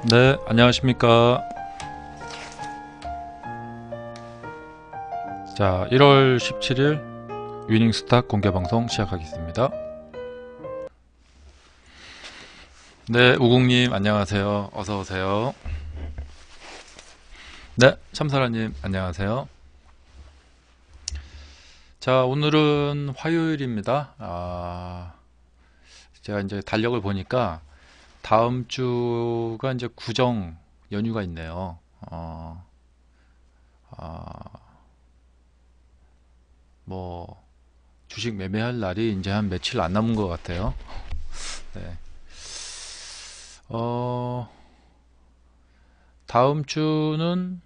네, 안녕하십니까. 자, 1월 17일 위닝스탁 공개방송 시작하겠습니다. 네, 우국님 안녕하세요. 어서오세요. 네, 참사라님 안녕하세요. 자, 오늘은 화요일입니다. 제가 이제 달력을 보니까 다음 주가 이제 구정 연휴가 있네요. 아, 뭐, 주식 매매할 날이 이제 한 며칠 안 남은 것 같아요. 네. 어, 다음 주는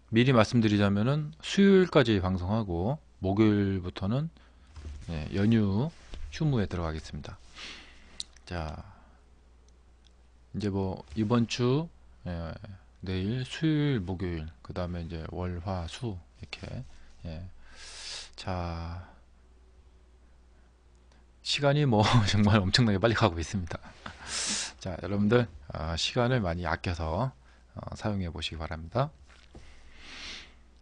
미리 말씀드리자면은 수요일까지 방송하고 목요일부터는 연휴 휴무에 들어가겠습니다. 자, 이제 뭐 이번 주 내일 수요일 목요일 그 다음에 이제 월 화 수 이렇게 예. 자, 시간이 뭐 정말 엄청나게 빨리 가고 있습니다. 자, 여러분들 시간을 많이 아껴서 사용해 보시기 바랍니다.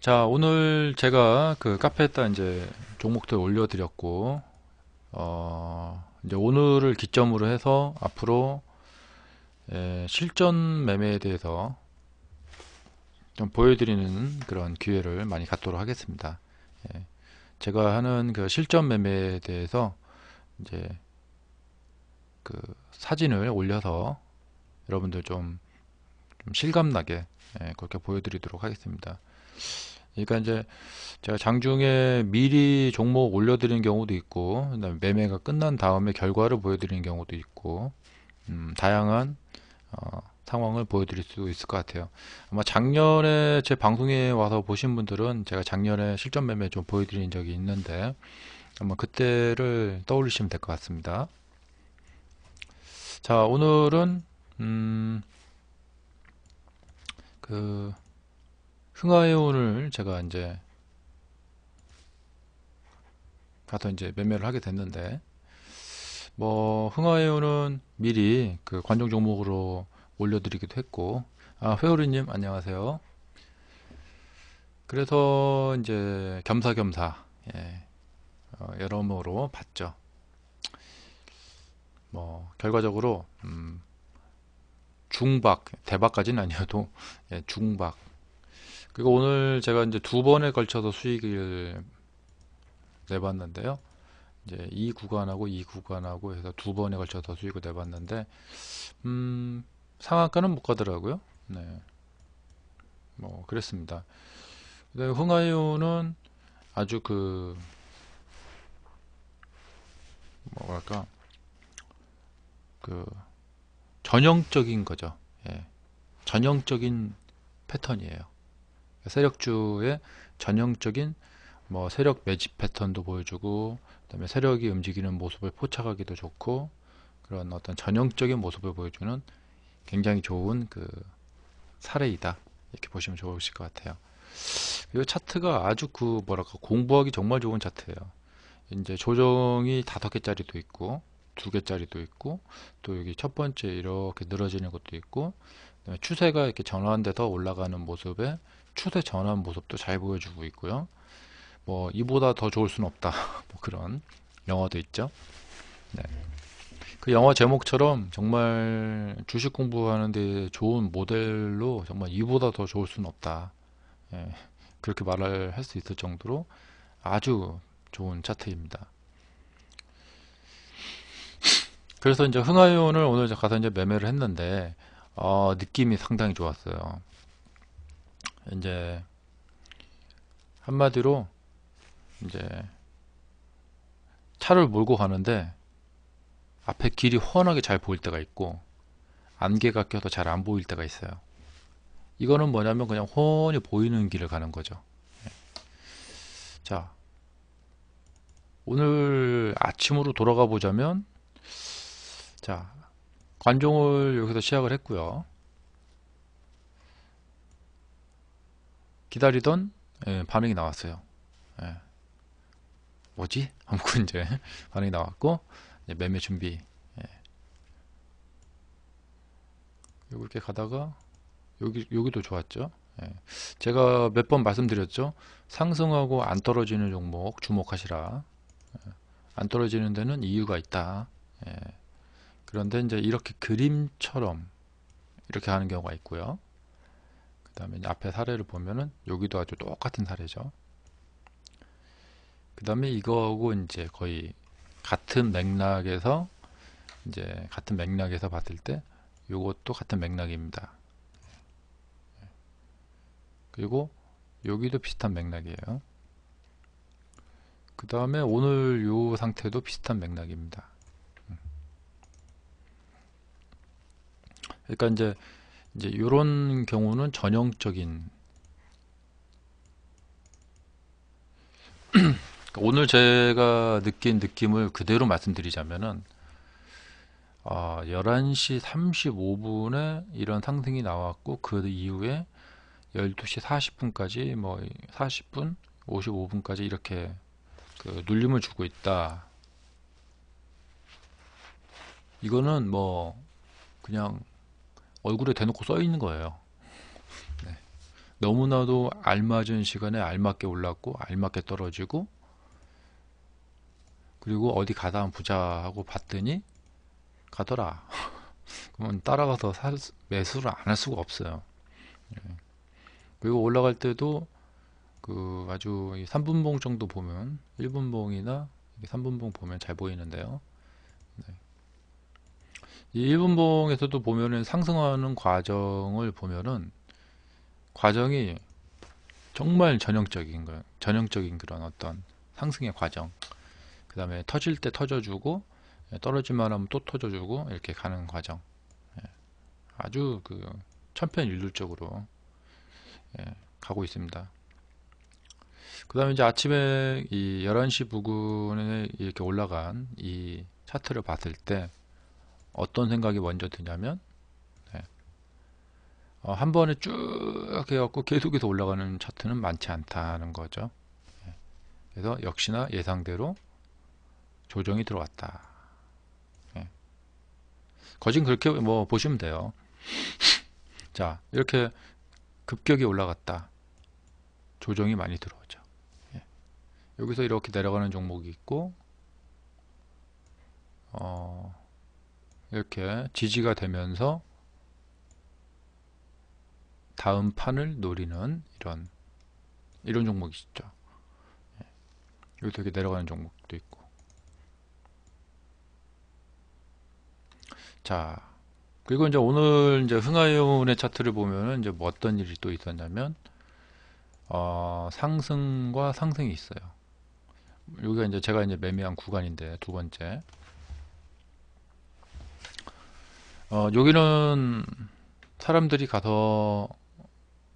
자, 오늘 제가 그 카페에다 이제 종목들 올려드렸고, 이제 오늘을 기점으로 해서 앞으로 실전 매매에 대해서 좀 보여드리는 그런 기회를 많이 갖도록 하겠습니다. 예, 제가 하는 그 실전 매매에 대해서 이제 그 사진을 올려서 여러분들 좀 실감나게 그렇게 보여드리도록 하겠습니다. 그러니까 이제 제가 장중에 미리 종목 올려드리는 경우도 있고, 그다음에 매매가 끝난 다음에 결과를 보여드리는 경우도 있고, 다양한 상황을 보여드릴 수 있을 것 같아요. 아마 작년에 제 방송에 와서 보신 분들은 제가 작년에 실전 매매 좀 보여드린 적이 있는데, 아마 그때를 떠올리시면 될 것 같습니다. 자, 오늘은 그 흥하해온을 제가 이제 가서 이제 매매를 하게 됐는데, 뭐 흥하해온은 미리 그 관종 종목으로 올려드리기도 했고, 회오리님 안녕하세요. 그래서 이제 겸사겸사 여러모로 봤죠. 뭐 결과적으로 중박 대박까지는 아니어도 중박. 그리고 오늘 제가 이제 두 번에 걸쳐서 수익을 내봤는데요. 이제 이 구간하고 이 구간하고 해서 두 번에 걸쳐서 수익을 내봤는데 상한가는 못 가더라고요. 네, 뭐 그랬습니다. 그다음에 흥하이오는 아주 그 뭐랄까 그 전형적인 거죠. 예, 전형적인 패턴이에요. 세력주의 전형적인 뭐 세력 매집 패턴도 보여주고, 그다음에 세력이 움직이는 모습을 포착하기도 좋고, 그런 어떤 전형적인 모습을 보여주는 굉장히 좋은 그 사례이다, 이렇게 보시면 좋으실 것 같아요. 이 차트가 아주 그 뭐랄까 공부하기 정말 좋은 차트예요. 이제 조정이 5개짜리도 있고 2개짜리도 있고, 또 여기 첫 번째 이렇게 늘어지는 것도 있고, 그다음에 추세가 이렇게 전환돼서 올라가는 모습에 추세 전환 모습도 잘 보여주고 있고요. 뭐 이보다 더 좋을 수는 없다. 뭐 그런 영화도 있죠. 네. 그 영화 제목처럼 정말 주식 공부하는데 좋은 모델로 정말 이보다 더 좋을 수는 없다. 예, 그렇게 말을 할 수 있을 정도로 아주 좋은 차트입니다. 그래서 이제 흥하이온을 오늘 가서 이제 매매를 했는데 느낌이 상당히 좋았어요. 이제 한마디로 이제 차를 몰고 가는데 앞에 길이 훤하게 잘 보일 때가 있고, 안개가 껴서 잘 안 보일 때가 있어요. 이거는 뭐냐면 그냥 훤히 보이는 길을 가는 거죠. 자, 오늘 아침으로 돌아가 보자면, 자, 관종을 여기서 시작을 했고요. 기다리던 반응이 나왔어요. 예, 뭐지? 하고 이제 반응이 나왔고, 이제 매매 준비. 이렇게 가다가 여기도 좋았죠. 예. 제가 몇 번 말씀드렸죠. 상승하고 안 떨어지는 종목 주목하시라. 안 떨어지는 데는 이유가 있다. 예. 그런데 이제 이렇게 그림처럼 이렇게 하는 경우가 있고요. 그 다음에 앞에 사례를 보면은 여기도 아주 똑같은 사례죠. 그 다음에 이거하고 이제 거의 같은 맥락에서 봤을 때 요것도 같은 맥락입니다. 그리고 여기도 비슷한 맥락이에요. 그 다음에 오늘 요 상태도 비슷한 맥락입니다. 그러니까 이제 이런 경우는 전형적인 오늘 제가 느낀 느낌을 그대로 말씀드리자면은 11시 35분에 이런 상승이 나왔고 그 이후에 12시 40분까지 뭐 40분, 55분까지 이렇게 그 눌림을 주고 있다. 이거는 뭐 그냥 얼굴에 대놓고 써 있는 거예요. 네. 너무나도 알맞은 시간에 알맞게 올랐고 알맞게 떨어지고 그리고 어디 가다 한번 보자 하고 봤더니 가더라. 그러면 따라가서 매수를 안 할 수가 없어요. 그리고 올라갈 때도 그 아주 3분봉 정도 보면 1분봉이나 3분봉 보면 잘 보이는데요. 네. 이 1분봉에서도 보면은 상승하는 과정을 보면은 과정이 정말 전형적인 거예요. 전형적인 그런 어떤 상승의 과정. 그 다음에 터질 때 터져주고 떨어질만 하면 또 터져주고 이렇게 가는 과정. 아주 그 천편일률적으로 가고 있습니다. 그 다음에 이제 아침에 이 11시 부근에 이렇게 올라간 이 차트를 봤을 때 어떤 생각이 먼저 드냐면 한 번에 쭉 해갖고 계속해서 올라가는 차트는 많지 않다는 거죠. 그래서 역시나 예상대로 조정이 들어왔다. 거진 그렇게 뭐 보시면 돼요. 자, 이렇게 급격히 올라갔다. 조정이 많이 들어오죠. 여기서 이렇게 내려가는 종목이 있고 이렇게 지지가 되면서 다음 판을 노리는 이런 종목이 있죠. 여기서 이렇게 내려가는 종목도 있고. 자, 그리고 이제 오늘 이제 흥하여운의 차트를 보면은 이제 뭐 어떤 일이 또 있었냐면 상승과 상승이 있어요. 여기가 이제 제가 이제 매매한 구간인데 두 번째. 여기는 사람들이 가서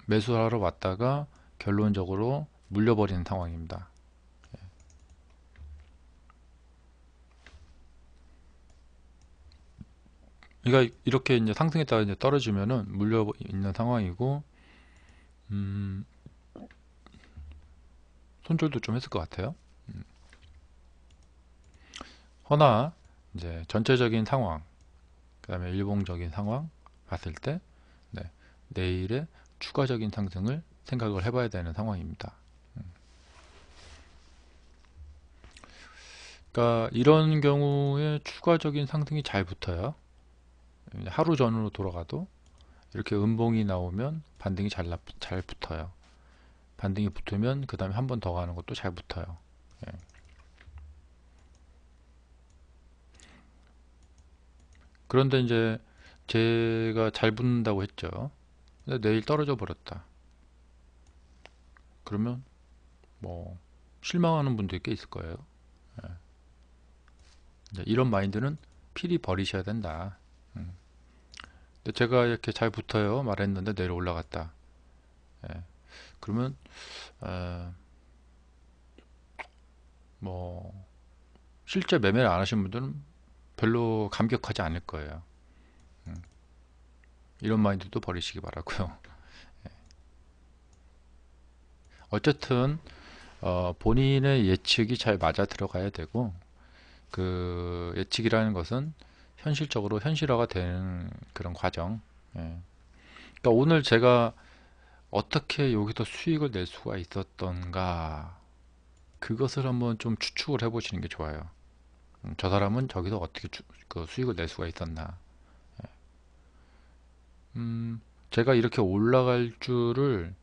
매수하러 왔다가 결론적으로 물려버리는 상황입니다. 그러니까 이렇게 이제 상승했다가 이제 떨어지면은 물려 있는 상황이고, 손절도 좀 했을 것 같아요. 허나 이제 전체적인 상황, 그 다음에 일봉적인 상황 봤을 때 내일의 추가적인 상승을 생각을 해봐야 되는 상황입니다. 그러니까 이런 경우에 추가적인 상승이 잘 붙어요. 하루 전으로 돌아가도 이렇게 음봉이 나오면 반등이 잘 붙어요. 반등이 붙으면 그 다음에 한 번 더 가는 것도 잘 붙어요. 그런데 이제 제가 잘 붙는다고 했죠. 근데 내일 떨어져 버렸다. 그러면 뭐 실망하는 분들이 꽤 있을 거예요. 이런 마인드는 필히 버리셔야 된다. 근데 제가 이렇게 잘 붙어요 말했는데 내일 올라갔다. 그러면 뭐 실제 매매를 안 하신 분들은 별로 감격하지 않을 거예요. 이런 마인드도 버리시기 바라고요. 어쨌든 본인의 예측이 잘 맞아 들어가야 되고 그 예측이라는 것은 현실적으로 현실화가 되는 그런 과정. 예. 그러니까 오늘 제가 어떻게 여기서 수익을 낼 수가 있었던가, 그것을 한번 좀 추측을 해보시는 게 좋아요. 저 사람은 저기서 어떻게 그 수익을 낼 수가 있었나. 제가 이렇게 올라갈 줄을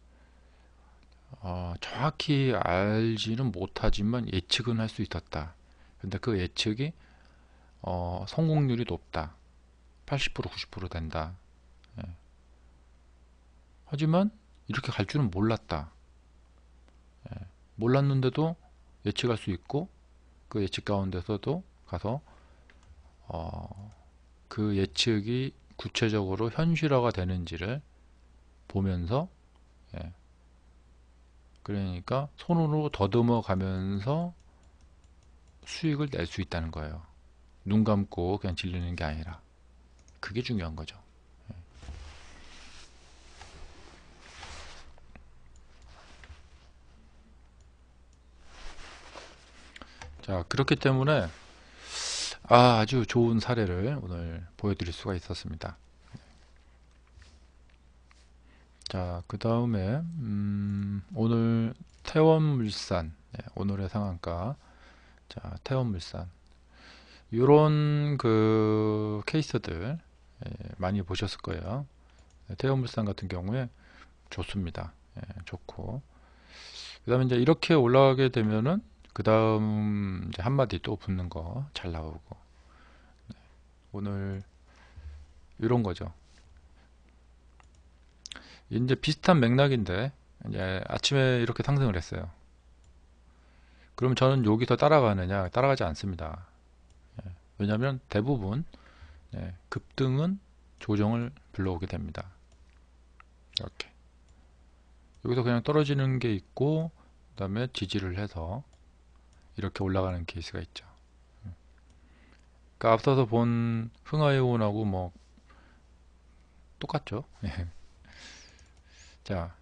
정확히 알지는 못하지만 예측은 할 수 있었다. 근데 그 예측이 성공률이 높다. 80% 90% 된다. 예. 하지만 이렇게 갈 줄은 몰랐다. 몰랐는데도 예측할 수 있고, 그 예측 가운데서도 가서 그 예측이 구체적으로 현실화가 되는지를 보면서, 예, 그러니까 손으로 더듬어 가면서 수익을 낼 수 있다는 거예요. 눈 감고 그냥 질리는 게 아니라. 그게 중요한 거죠. 자, 그렇기 때문에 아주 좋은 사례를 오늘 보여드릴 수가 있었습니다. 자, 그 다음에 오늘 태원물산, 오늘의 상한가. 자, 태원물산, 이런 그 케이스들 많이 보셨을 거예요. 태원물산 같은 경우에 좋습니다. 좋고, 그 다음에 이제 이렇게 올라가게 되면은 그 다음 이제 한마디 또 붙는 거 잘 나오고, 오늘 이런 거죠. 이제 비슷한 맥락인데, 이제 아침에 이렇게 상승을 했어요. 그럼 저는 여기서 따라가느냐? 따라가지 않습니다. 왜냐하면 대부분 급등은 조정을 불러오게 됩니다. 이렇게 여기서 그냥 떨어지는 게 있고, 그 다음에 지지를 해서 이렇게 올라가는 케이스가 있죠. 그러니까 앞서서 본 흥하이온하고 뭐 똑같죠. 자,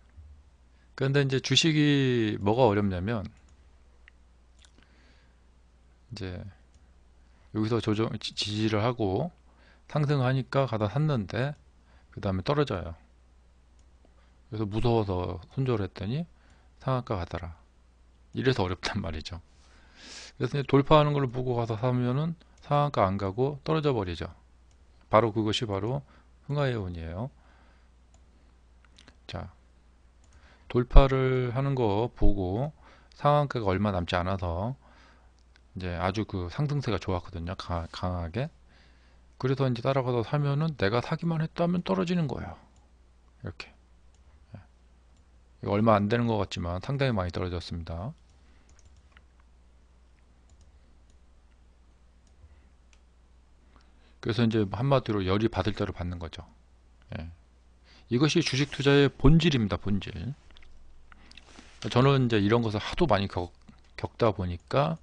그런데 이제 주식이 뭐가 어렵냐면, 이제 여기서 조정 지지를 하고 상승하니까 가다 샀는데 그 다음에 떨어져요. 그래서 무서워서 손절을 했더니 상한가 가더라. 이래서 어렵단 말이죠. 그래서 이제 돌파하는 걸 보고 가서 사면은 상한가 안 가고 떨어져 버리죠. 바로 그것이 바로 흥하해운이에요. 자, 돌파를 하는 거 보고 상한가가 얼마 남지 않아서 이제 아주 그 상승세가 좋았거든요. 강하게. 그래서 이제 따라가서 사면은 내가 사기만 했다면 떨어지는 거예요. 이렇게. 이거 얼마 안 되는 것 같지만 상당히 많이 떨어졌습니다. 그래서 이제 한마디로 열이 받을 대로 받는 거죠. 예. 이것이 주식 투자의 본질입니다. 본질. 저는 이제 이런 것을 하도 많이 겪다 보니까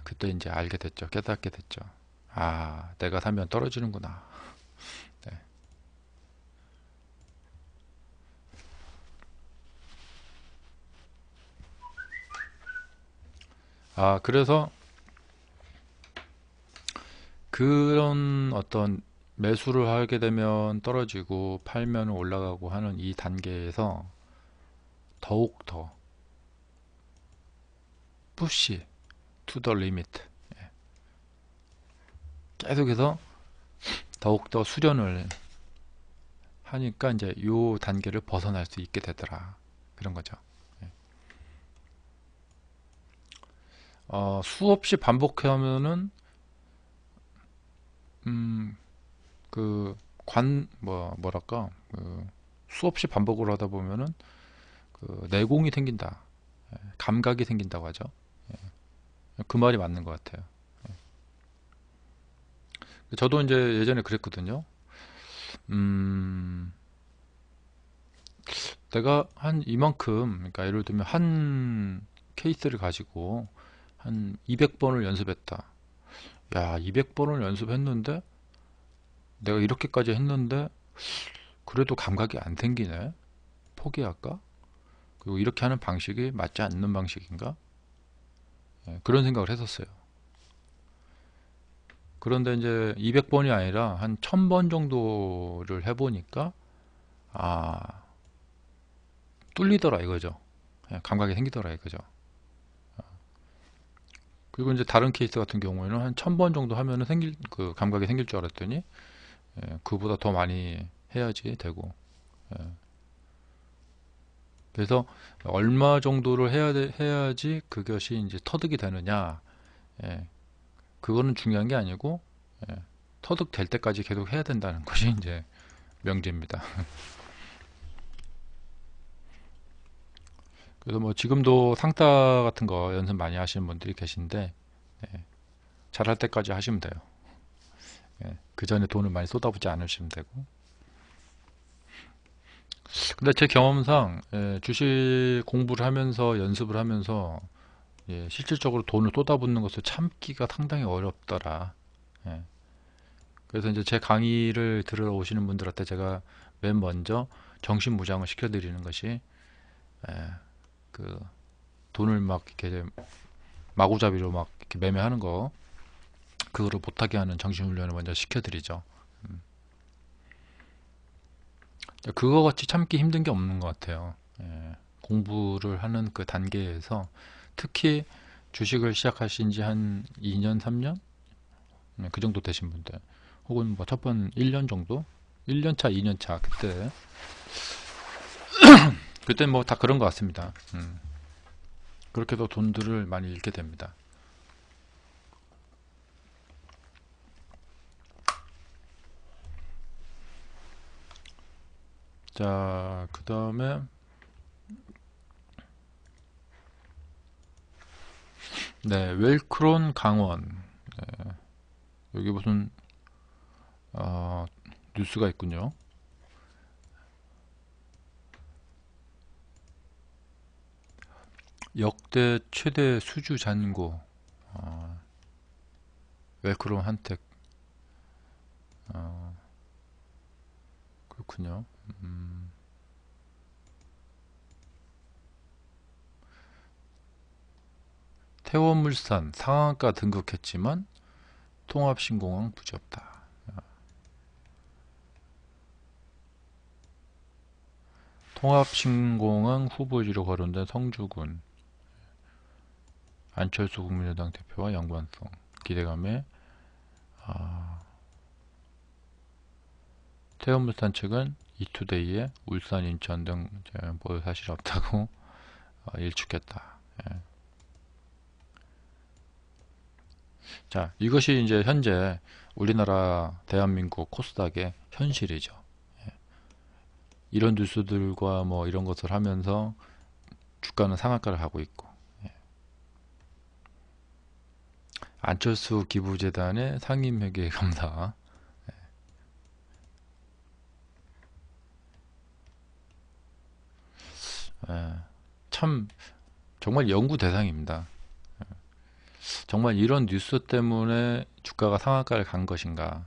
그때 이제 알게 됐죠. 깨닫게 됐죠. 아, 내가 사면 떨어지는구나. 네. 아, 그래서 그런 어떤 매수를 하게 되면 떨어지고 팔면 올라가고 하는 이 단계에서 더욱 더 푸시 투 더 리미트, 계속해서 더욱 더 수련을 하니까 이제 요 단계를 벗어날 수 있게 되더라. 그런 거죠. 수없이 반복하면은 그 뭐랄까, 그 수없이 반복을 하다 보면은 그 내공이 생긴다, 감각이 생긴다고 하죠. 그 말이 맞는 것 같아요. 저도 이제 예전에 그랬거든요. 음, 내가 한 이만큼, 그러니까 예를 들면 한 케이스를 가지고 한 200번을 연습했다. 야, 200번을 연습했는데 내가 이렇게까지 했는데 그래도 감각이 안 생기네. 포기할까? 그리고 이렇게 하는 방식이 맞지 않는 방식인가? 그런 생각을 했었어요. 그런데 이제 200번이 아니라 한 1000번 정도를 해보니까 아, 뚫리더라 이거죠. 예, 감각이 생기더라 이거죠. 그리고 이제 다른 케이스 같은 경우에는 한 1000번 정도 하면은 생길 그 감각이 생길 줄 알았더니 그보다 더 많이 해야지 되고. 예. 그래서 얼마 정도를 해야지 그것이 이제 터득이 되느냐. 예. 그거는 중요한 게 아니고 예. 터득 될 때까지 계속 해야 된다는 것이 이제 명제입니다. 그래서 뭐 지금도 상따 같은 거 연습 많이 하시는 분들이 계신데 예. 잘할 때까지 하시면 돼요. 예. 그 전에 돈을 많이 쏟아붓지 않으시면 되고. 근데 제 경험상 주식 공부를 하면서 연습을 하면서 실질적으로 돈을 쏟아붓는 것을 참기가 상당히 어렵더라. 예. 그래서 이제 제 강의를 들으러 오시는 분들한테 제가 맨 먼저 정신무장을 시켜드리는 것이 그 돈을 막 이렇게 마구잡이로 막 이렇게 매매하는 거 그거를 못하게 하는 정신훈련을 먼저 시켜드리죠. 그거 같이 참기 힘든 게 없는 것 같아요. 공부를 하는 그 단계에서 특히 주식을 시작하신 지 한 2년, 3년? 그 정도 되신 분들 혹은 뭐 첫 번 1년 정도? 1년 차, 2년 차 그때 뭐 다 그런 것 같습니다. 그렇게 해서 돈들을 많이 잃게 됩니다. 자, 그 다음에 네, 웰크론 강원. 여기 무슨 뉴스가 있군요. 역대 최대 수주 잔고 웰크론 한택. 그렇군요. 태원물산 상한가 등극했지만 통합신공항 부지없다. 통합신공항 후보지로 거론된 성주군 안철수 국민의당 대표와 연관성 기대감에 태원물산 측은 이투데이에 울산, 인천 등 보도 사실이 없다고 일축했다. 자, 이것이 이제 현재 우리나라 대한민국 코스닥의 현실이죠. 이런 뉴스들과 뭐 이런 것을 하면서 주가는 상한가를 하고 있고 안철수 기부재단의 상임회계 감사 참 정말 연구 대상입니다. 정말 이런 뉴스 때문에 주가가 상한가를 간 것인가?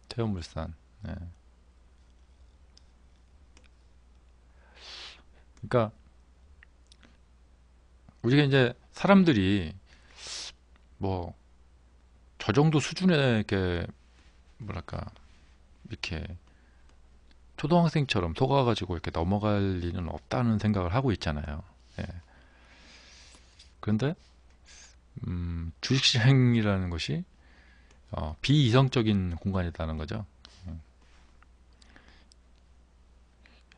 태원물산. 그러니까 우리가 이제 사람들이 뭐 저 정도 수준의 이렇게 뭐랄까 이렇게 초등학생처럼 속아가지고 이렇게 넘어갈 리는 없다는 생각을 하고 있잖아요. 그런데 주식시장이라는 것이 비이성적인 공간이라는 거죠.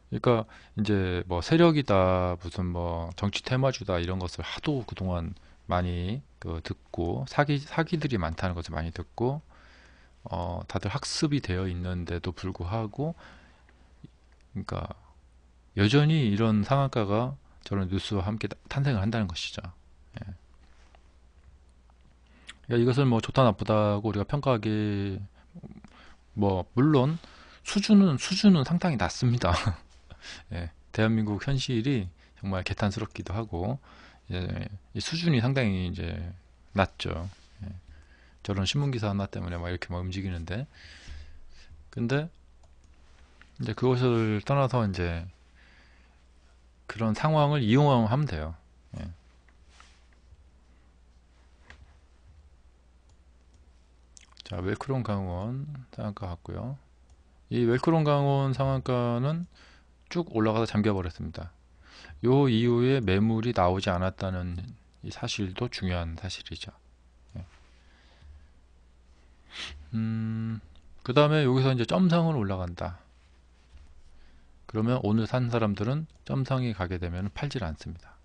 그러니까 이제 뭐 세력이다 무슨 뭐 정치 테마주다 이런 것을 하도 그동안 많이 듣고 사기들이 많다는 것을 많이 듣고 다들 학습이 되어 있는데도 불구하고 그러니까 여전히 이런 상한가가 저런 뉴스와 함께 탄생을 한다는 것이죠. 그러니까 이것을 뭐 좋다 나쁘다고 우리가 평가하기 뭐 물론 수준은 상당히 낮습니다. 대한민국 현실이 정말 개탄스럽기도 하고 이 수준이 상당히 이제 낮죠. 저런 신문 기사 하나 때문에 막 이렇게 막 움직이는데 근데 이제 그것을 떠나서 이제 그런 상황을 이용하면 돼요. 자, 웰크롬 강원 상한가 같고요. 이 웰크롬 강원 상한가는 쭉 올라가서 잠겨 버렸습니다. 요 이후에 매물이 나오지 않았다는 이 사실도 중요한 사실이죠. 예. 그 다음에 여기서 이제 점상으로 올라간다. 그러면 오늘 산 사람들은 점상에 가게 되면 팔질 않습니다.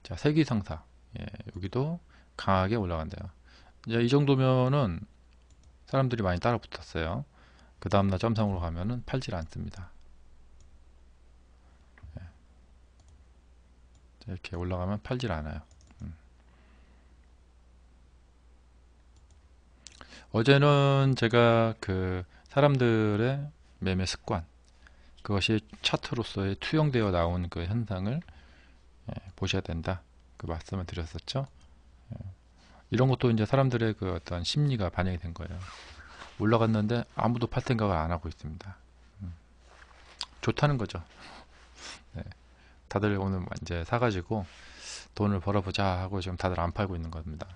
자, 세기상사. 예, 여기도 강하게 올라간대요. 이제 이 정도면은 사람들이 많이 따라 붙었어요. 그 다음날 점상으로 가면은 팔질 않습니다. 예. 이렇게 올라가면 팔질 않아요. 어제는 제가 그 사람들의 매매 습관, 그것이 차트로서의 투영되어 나온 그 현상을 보셔야 된다, 그 말씀을 드렸었죠. 이런 것도 이제 사람들의 그 어떤 심리가 반영이 된 거예요. 올라갔는데 아무도 팔 생각을 안 하고 있습니다. 좋다는 거죠. 네. 다들 오늘 이제 사가지고 돈을 벌어보자 하고 지금 다들 안 팔고 있는 겁니다.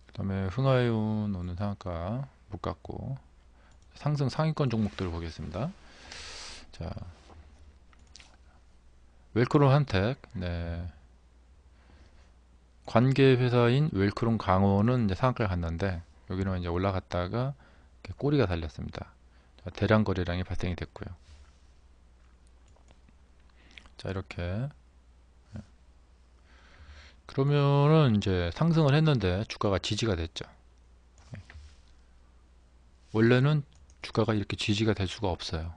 그 다음에 흥하해운 오는 상한가 못 갔고, 상승 상위권 종목들을 보겠습니다. 자, 웰크롬 한택, 네. 관계 회사인 웰크롬 강원은 이제 상한가를 갔는데 여기는 이제 올라갔다가 꼬리가 달렸습니다. 자, 대량 거래량이 발생이 됐고요. 자, 이렇게 그러면은 이제 상승을 했는데 주가가 지지가 됐죠. 원래는 주가가 이렇게 지지가 될 수가 없어요.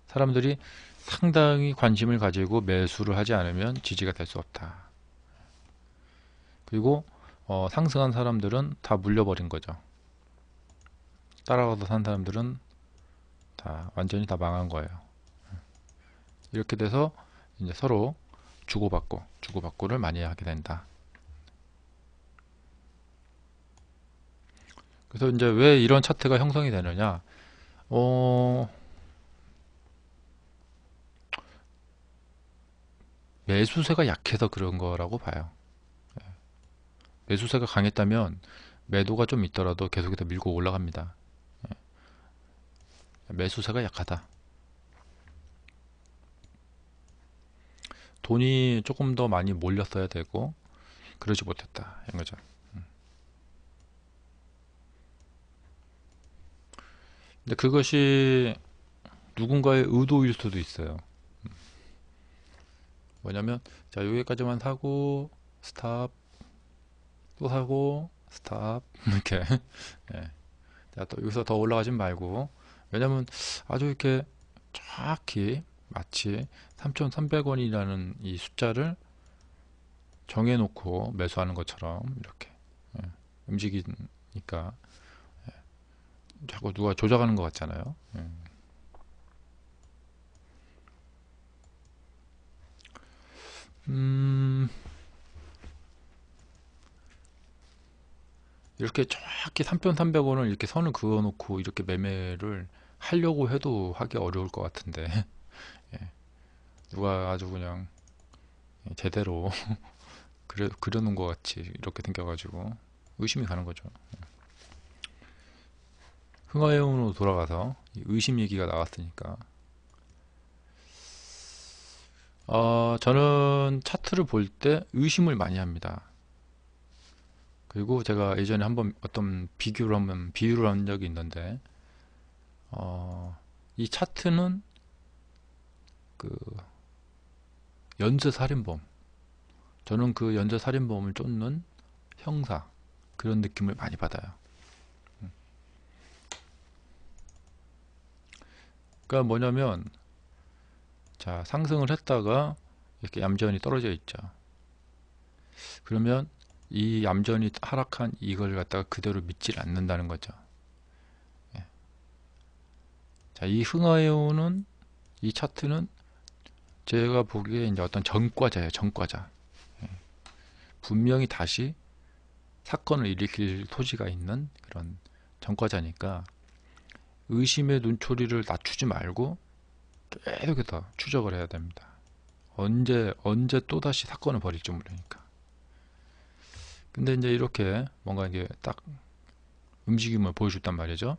사람들이 상당히 관심을 가지고 매수를 하지 않으면 지지가 될 수 없다. 그리고 상승한 사람들은 다 물려버린 거죠. 따라가서 산 사람들은 다 완전히 다 망한 거예요. 이렇게 돼서 이제 서로 주고받고를 많이 하게 된다. 그래서 이제 왜 이런 차트가 형성이 되느냐? 매수세가 약해서 그런 거라고 봐요. 매수세가 강했다면 매도가 좀 있더라도 계속해서 밀고 올라갑니다. 매수세가 약하다. 돈이 조금 더 많이 몰렸어야 되고 그러지 못했다, 이런 거죠. 근데 그것이 누군가의 의도일 수도 있어요. 뭐냐면, 자, 여기까지만 사고 스탑, 또 사고 스탑, 이렇게. 예. 자, 또 여기서 더 올라가진 말고, 왜냐면 아주 이렇게 정확히 마치 3,300원이라는 이 숫자를 정해놓고 매수하는 것처럼 이렇게 움직이니까 자꾸 누가 조작하는 것 같잖아요. 이렇게 정확히 3,300원을 이렇게 선을 그어 놓고 이렇게 매매를 하려고 해도 하기 어려울 것 같은데 예. 누가 아주 그냥 제대로 그려놓은 것 같이 이렇게 생겨가지고 의심이 가는 거죠. 흥하해운으로 돌아가서 의심 얘기가 나왔으니까, 저는 차트를 볼 때 의심을 많이 합니다. 그리고 제가 예전에 한번 어떤 비유를 한 적이 있는데, 이 차트는 그 연쇄살인범, 저는 그 연쇄살인범을 쫓는 형사, 그런 느낌을 많이 받아요. 그러니까 뭐냐면, 자, 상승을 했다가 이렇게 얌전히 떨어져 있죠. 그러면 이 얌전히 하락한 이걸 갖다가 그대로 믿질 않는다는 거죠. 예. 자, 이 흥하해오는 이 차트는 제가 보기에 이제 어떤 전과자예요. 전과자. 예. 분명히 다시 사건을 일으킬 소지가 있는 그런 전과자니까 의심의 눈초리를 낮추지 말고 계속해서 추적을 해야 됩니다. 언제 또다시 사건을 벌일지 모르니까. 근데 이제 이렇게 뭔가 이게 딱 움직임을 보여줬단 말이죠.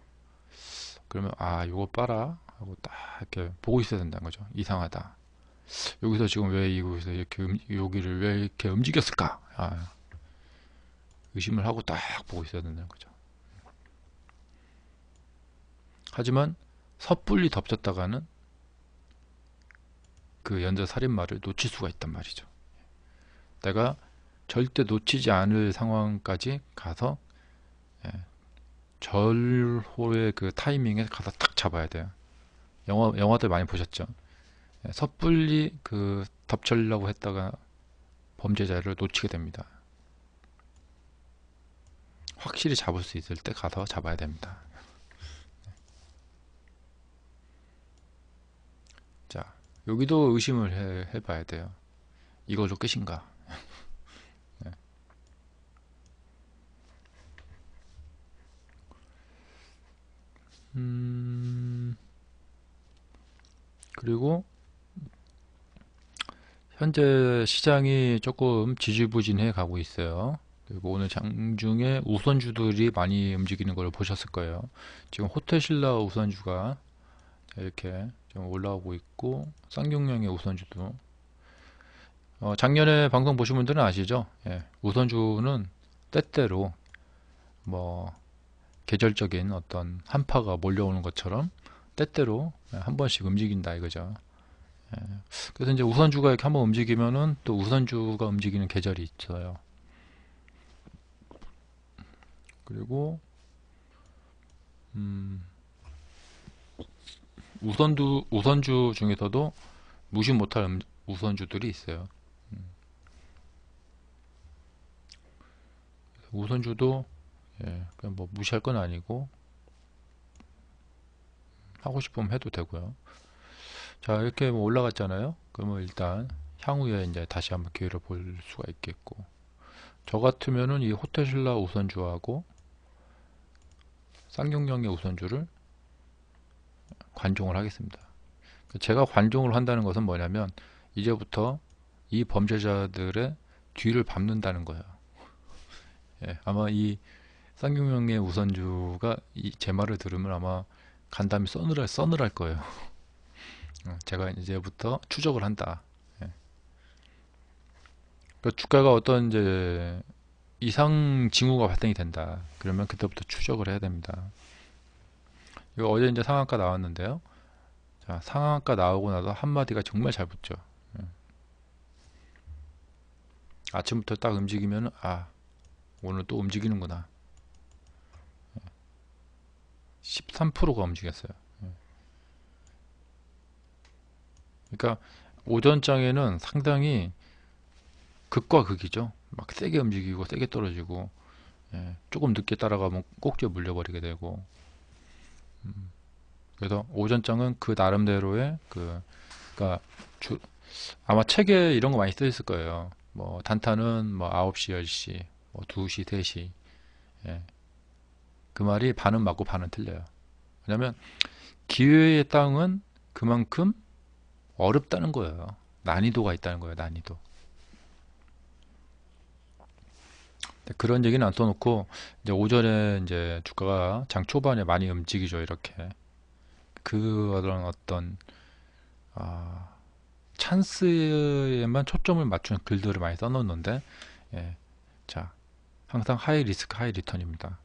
그러면 아, 요거 봐라 하고 딱 이렇게 보고 있어야 된다는 거죠. 이상하다. 여기서 지금 왜 이곳에서 이렇게 여기를 왜 이렇게 움직였을까? 아, 의심을 하고 딱 보고 있어야 된다는 거죠. 하지만 섣불리 덮쳤다가는 그 연쇄살인마를 놓칠 수가 있단 말이죠. 내가 절대 놓치지 않을 상황까지 가서 절호의 그 타이밍에 가서 딱 잡아야 돼요. 영화들 많이 보셨죠? 섣불리 그 덮치려고 했다가 범죄자를 놓치게 됩니다. 확실히 잡을 수 있을 때 가서 잡아야 됩니다. 자, 여기도 의심을 해봐야 돼요. 이걸로 끝인가? 네. 그리고 현재 시장이 조금 지지부진해 가고 있어요. 그리고 오늘 장중에 우선주들이 많이 움직이는 걸 보셨을 거예요. 지금 호텔신라 우선주가 이렇게 좀 올라오고 있고, 쌍용령의 우선주도 작년에 방송 보신 분들은 아시죠? 우선주는 때때로 뭐 계절적인 어떤 한파가 몰려오는 것처럼 때때로 한 번씩 움직인다 이거죠. 그래서 이제 우선주가 이렇게 한번 움직이면은 또 우선주가 움직이는 계절이 있어요. 그리고 우선주 중에서도 무시 못할 우선주들이 있어요. 우선주도 그냥 뭐 무시할 건 아니고 하고 싶으면 해도 되고요. 자, 이렇게 뭐 올라갔잖아요. 그러면 일단 향후에 이제 다시 한번 기회를 볼 수가 있겠고, 저 같으면은 이 호텔신라 우선주하고 쌍용령의 우선주를 관종을 하겠습니다. 제가 관종을 한다는 것은 뭐냐면 이제부터 이 범죄자들의 뒤를 밟는다는 거예요. 아마 이 쌍용령의 우선주가 제 말을 들으면 아마 간담이 써늘할 거예요. 제가 이제부터 추적을 한다. 그러니까 주가가 어떤 이제 이상 징후가 발생이 된다. 그러면 그때부터 추적을 해야 됩니다. 이거 어제 이제 상한가 나왔는데요. 자, 상한가 나오고 나서 한마디가 정말 잘 붙죠. 아침부터 딱 움직이면 아, 오늘 또 움직이는구나. 13%가 움직였어요. 그러니까 오전장에는 상당히 극과 극이죠. 막 세게 움직이고 세게 떨어지고, 조금 늦게 따라가면 꼭지에 물려버리게 되고. 그래서 오전장은 그 나름대로의 그러니까 아마 책에 이런 거 많이 써 있을 거예요. 뭐 단타는 뭐 9시, 10시, 뭐 2시, 3시. 그 말이 반은 맞고 반은 틀려요. 왜냐면 기회의 땅은 그만큼 어렵다는 거예요. 난이도가 있다는 거예요. 난이도. 그런 얘기는 안 써놓고 이제 오전에 이제 주가가 장 초반에 많이 움직이죠. 이렇게 그런 어떤 찬스에만 초점을 맞춘 글들을 많이 써놓는데, 자, 항상 하이 리스크 하이 리턴입니다.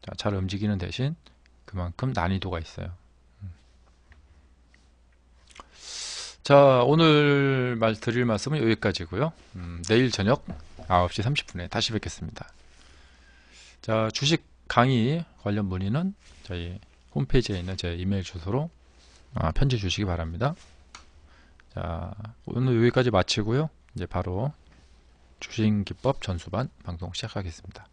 자, 잘 움직이는 대신 그만큼 난이도가 있어요. 자, 오늘 드릴 말씀은 여기까지고요. 내일 저녁 9시 30분에 다시 뵙겠습니다. 자, 주식 강의 관련 문의는 저희 홈페이지에 있는 제 이메일 주소로 편지 주시기 바랍니다. 자, 오늘 여기까지 마치고요. 이제 바로 주식기법 전수반 방송 시작하겠습니다.